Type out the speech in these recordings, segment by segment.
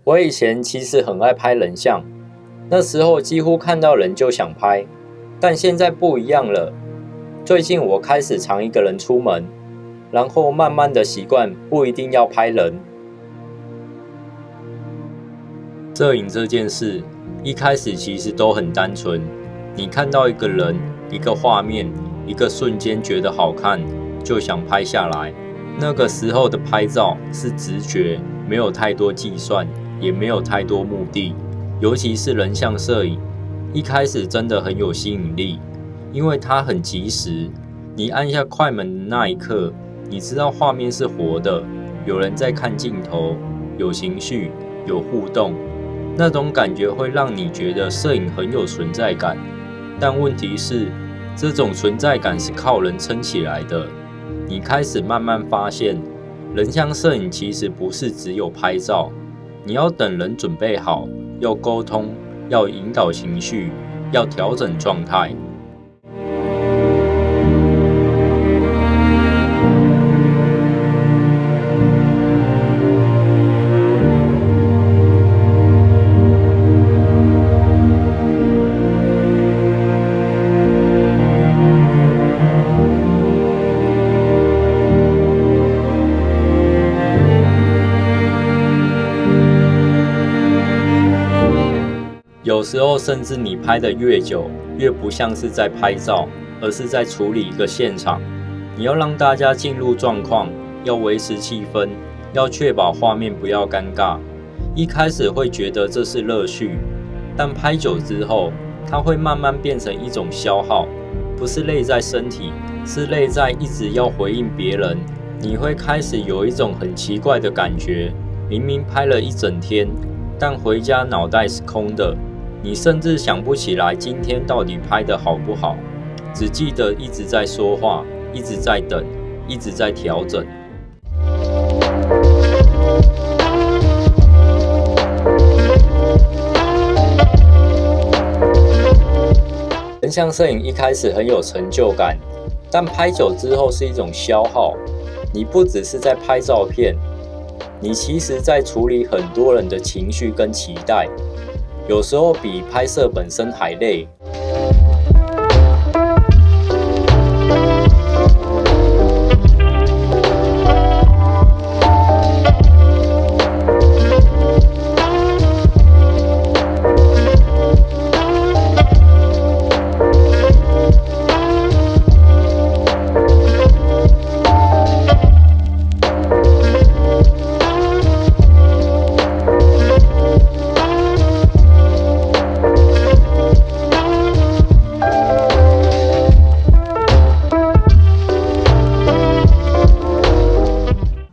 我以前其实很爱拍人像，那时候几乎看到人就想拍，但现在不一样了。最近我开始常一个人出门，然后慢慢的习惯不一定要拍人。摄影这件事一开始其实都很单纯，你看到一个人、一个画面、一个瞬间觉得好看，就想拍下来。那个时候的拍照是直觉，没有太多计算，也没有太多目的。尤其是人像摄影，一开始真的很有吸引力，因为它很及时。你按下快门的那一刻，你知道画面是活的，有人在看镜头，有情绪，有互动。那种感觉会让你觉得摄影很有存在感，但问题是，这种存在感是靠人撑起来的。你开始慢慢发现，人像摄影其实不是只有拍照，你要等人准备好，要沟通，要引导情绪，要调整状态。有时候甚至你拍得越久，越不像是在拍照，而是在处理一个现场。你要让大家进入状况，要维持气氛，要确保画面不要尴尬。一开始会觉得这是乐趣，但拍久之后，它会慢慢变成一种消耗，不是累在身体，是累在一直要回应别人。你会开始有一种很奇怪的感觉，明明拍了一整天，但回家脑袋是空的。你甚至想不起来今天到底拍得好不好，只记得一直在说话，一直在等，一直在调整。人像摄影一开始很有成就感，但拍久之后是一种消耗。你不只是在拍照片，你其实在处理很多人的情绪跟期待。有时候比拍摄本身还累。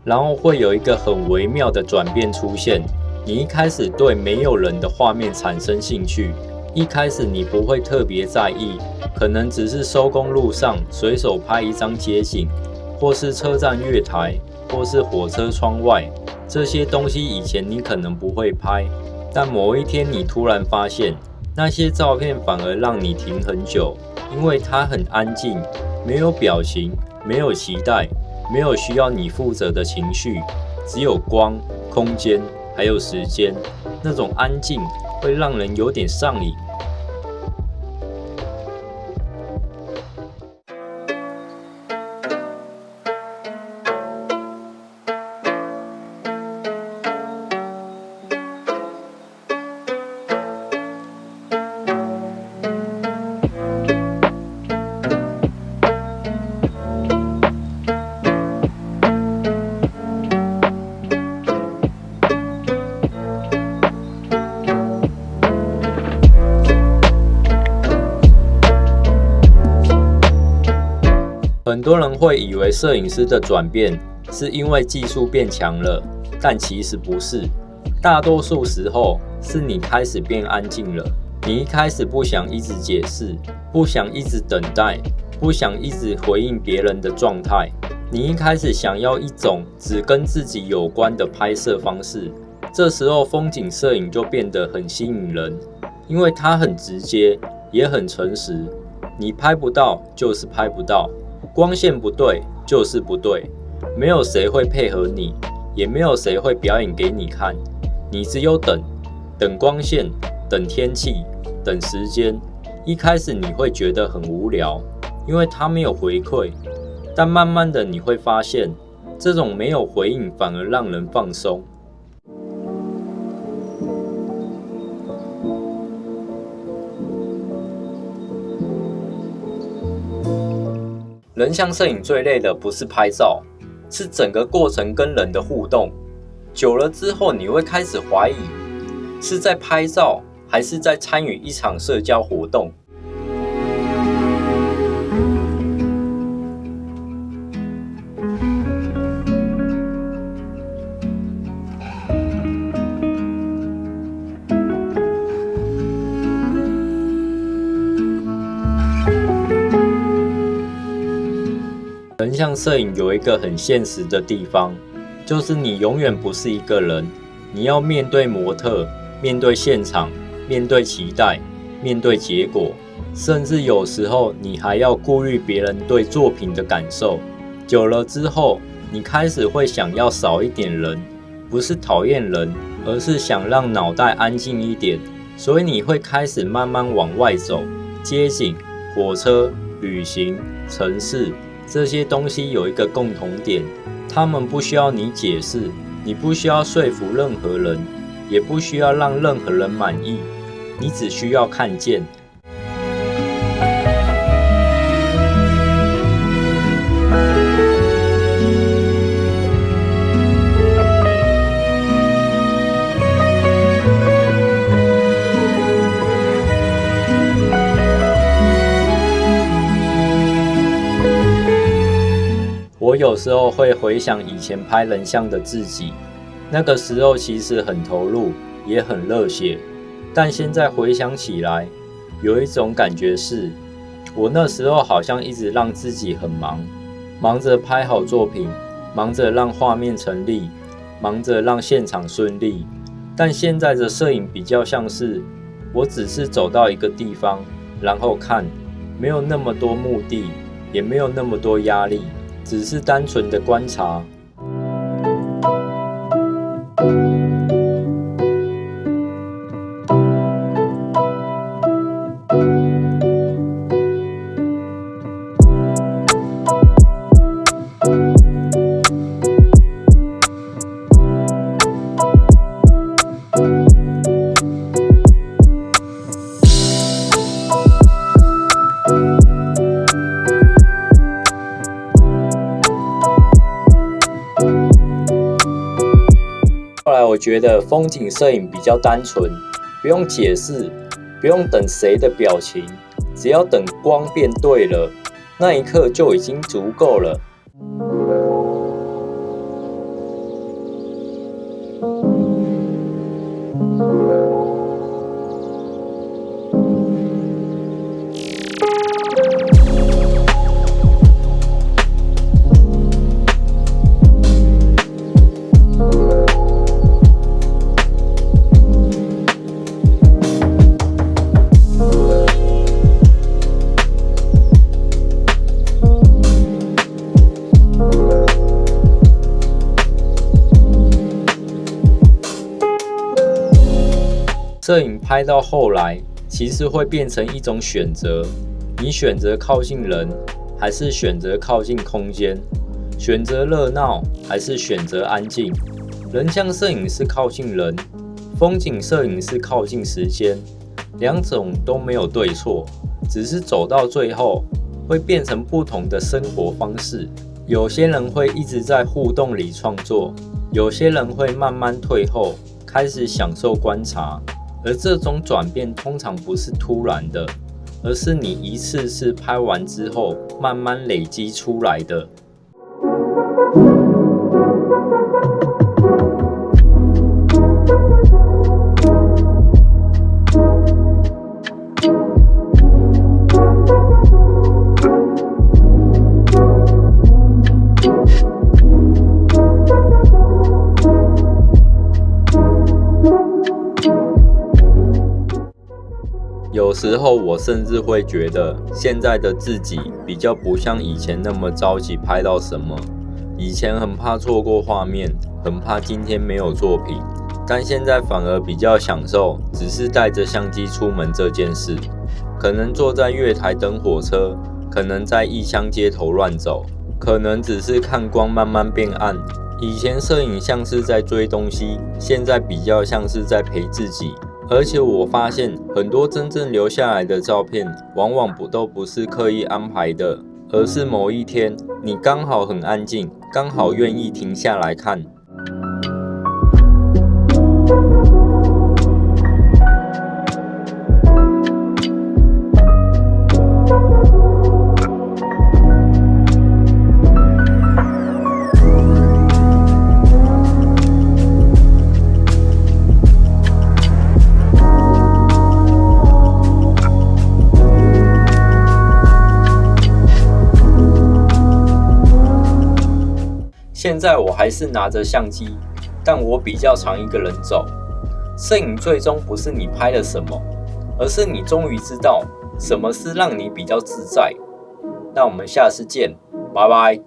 然后会有一个很微妙的转变出现，你一开始对没有人的画面产生兴趣，一开始你不会特别在意，可能只是收工路上随手拍一张街景，或是车站月台，或是火车窗外，这些东西以前你可能不会拍，但某一天你突然发现，那些照片反而让你停很久，因为它很安静，没有表情，没有期待，没有需要你负责的情绪，只有光、空间还有时间，那种安静会让人有点上瘾。很多人会以为摄影师的转变是因为技术变强了，但其实不是。大多数时候是你开始变安静了，你一开始不想一直解释，不想一直等待，不想一直回应别人的状态。你一开始想要一种只跟自己有关的拍摄方式，这时候风景摄影就变得很吸引人，因为它很直接，也很诚实。你拍不到就是拍不到，光线不对就是不对，没有谁会配合你，也没有谁会表演给你看。你只有等光线，等天气，等时间。一开始你会觉得很无聊，因为它没有回馈。但慢慢的你会发现，这种没有回应反而让人放松。人像摄影最累的不是拍照，是整个过程跟人的互动。久了之后，你会开始怀疑，是在拍照，还是在参与一场社交活动？人像摄影有一个很现实的地方，就是你永远不是一个人，你要面对模特，面对现场，面对期待，面对结果，甚至有时候你还要顾虑别人对作品的感受。久了之后，你开始会想要少一点人，不是讨厌人，而是想让脑袋安静一点，所以你会开始慢慢往外走。街景、火车、旅行、城市，这些东西有一个共同点，他们不需要你解释，你不需要说服任何人，也不需要让任何人满意，你只需要看见。我有时候会回想以前拍人像的自己，那个时候其实很投入，也很热血，但现在回想起来，有一种感觉是，我那时候好像一直让自己很忙，忙着拍好作品，忙着让画面成立，忙着让现场顺利。但现在的摄影比较像是，我只是走到一个地方，然后看，没有那么多目的，也没有那么多压力。只是单纯的观察。后来我觉得风景摄影比较单纯，不用解释，不用等谁的表情，只要等光变对了，那一刻就已经足够了。摄影拍到后来，其实会变成一种选择，你选择靠近人，还是选择靠近空间？选择热闹，还是选择安静？人像摄影是靠近人，风景摄影是靠近时间，两种都没有对错，只是走到最后，会变成不同的生活方式。有些人会一直在互动里创作，有些人会慢慢退后，开始享受观察。而这种转变通常不是突然的，而是你一次次拍完之后慢慢累积出来的。有时候我甚至会觉得，现在的自己比较不像以前那么着急拍到什么。以前很怕错过画面，很怕今天没有作品，但现在反而比较享受只是带着相机出门这件事。可能坐在月台等火车，可能在异乡街头乱走，可能只是看光慢慢变暗。以前摄影像是在追东西，现在比较像是在陪自己。而且我发现很多真正留下来的照片，往往都不是刻意安排的，而是某一天你刚好很安静，刚好愿意停下来看。现在我还是拿着相机，但我比较常一个人走。摄影最终不是你拍了什么，而是你终于知道什么是让你比较自在。那我们下次见，拜拜。